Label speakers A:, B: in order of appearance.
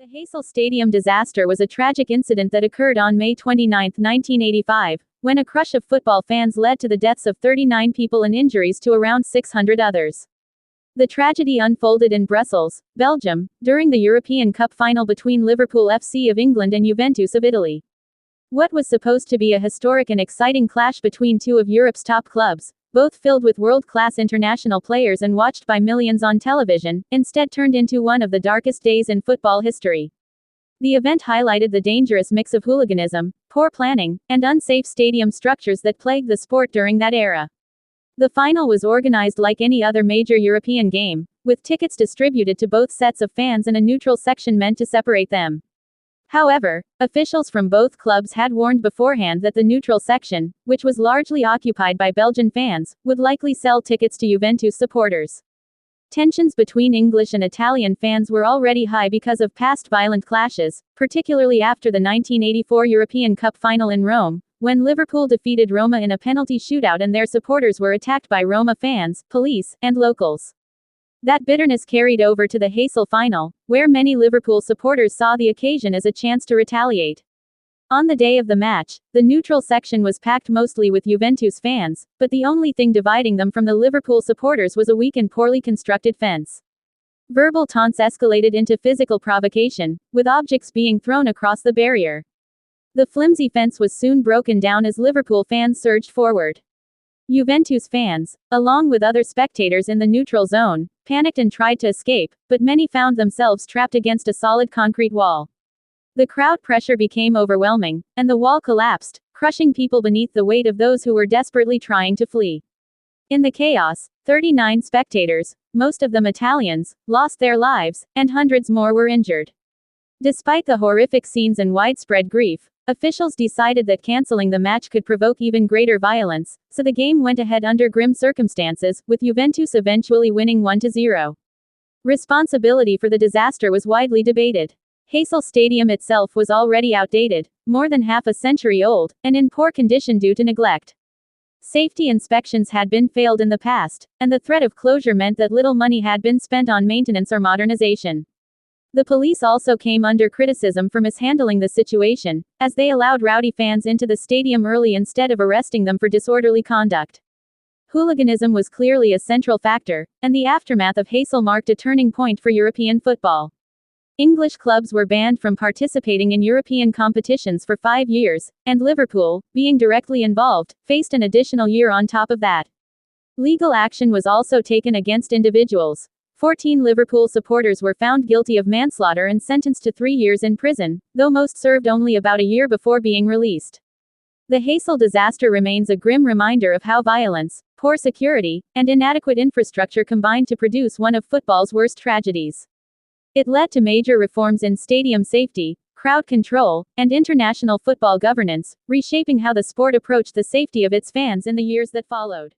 A: The Heysel Stadium disaster was a tragic incident that occurred on May 29, 1985, when a crush of football fans led to the deaths of 39 people and injuries to around 600 others. The tragedy unfolded in Brussels, Belgium, during the European Cup final between Liverpool FC of England and Juventus of Italy. What was supposed to be a historic and exciting clash between two of Europe's top clubs, both filled with world-class international players and watched by millions on television, instead turned into one of the darkest days in football history. The event highlighted the dangerous mix of hooliganism, poor planning, and unsafe stadium structures that plagued the sport during that era. The final was organized like any other major European game, with tickets distributed to both sets of fans and a neutral section meant to separate them. However, officials from both clubs had warned beforehand that the neutral section, which was largely occupied by Belgian fans, would likely sell tickets to Juventus supporters. Tensions between English and Italian fans were already high because of past violent clashes, particularly after the 1984 European Cup final in Rome, when Liverpool defeated Roma in a penalty shootout and their supporters were attacked by Roma fans, police, and locals. That bitterness carried over to the Heysel final, where many Liverpool supporters saw the occasion as a chance to retaliate. On the day of the match, the neutral section was packed mostly with Juventus fans, but the only thing dividing them from the Liverpool supporters was a weak and poorly constructed fence. Verbal taunts escalated into physical provocation, with objects being thrown across the barrier. The flimsy fence was soon broken down as Liverpool fans surged forward. Juventus fans, along with other spectators in the neutral zone, panicked and tried to escape, but many found themselves trapped against a solid concrete wall. The crowd pressure became overwhelming, and the wall collapsed, crushing people beneath the weight of those who were desperately trying to flee. In the chaos, 39 spectators, most of them Italians, lost their lives, and hundreds more were injured. Despite the horrific scenes and widespread grief, officials decided that canceling the match could provoke even greater violence, so the game went ahead under grim circumstances, with Juventus eventually winning 1-0. Responsibility for the disaster was widely debated. Heysel Stadium itself was already outdated, more than half a century old, and in poor condition due to neglect. Safety inspections had been failed in the past, and the threat of closure meant that little money had been spent on maintenance or modernization. The police also came under criticism for mishandling the situation, as they allowed rowdy fans into the stadium early instead of arresting them for disorderly conduct. Hooliganism was clearly a central factor, and the aftermath of Heysel marked a turning point for European football. English clubs were banned from participating in European competitions for 5 years, and Liverpool, being directly involved, faced an additional year on top of that. Legal action was also taken against individuals. 14 Liverpool supporters were found guilty of manslaughter and sentenced to 3 years in prison, though most served only about a year before being released. The Heysel disaster remains a grim reminder of how violence, poor security, and inadequate infrastructure combined to produce one of football's worst tragedies. It led to major reforms in stadium safety, crowd control, and international football governance, reshaping how the sport approached the safety of its fans in the years that followed.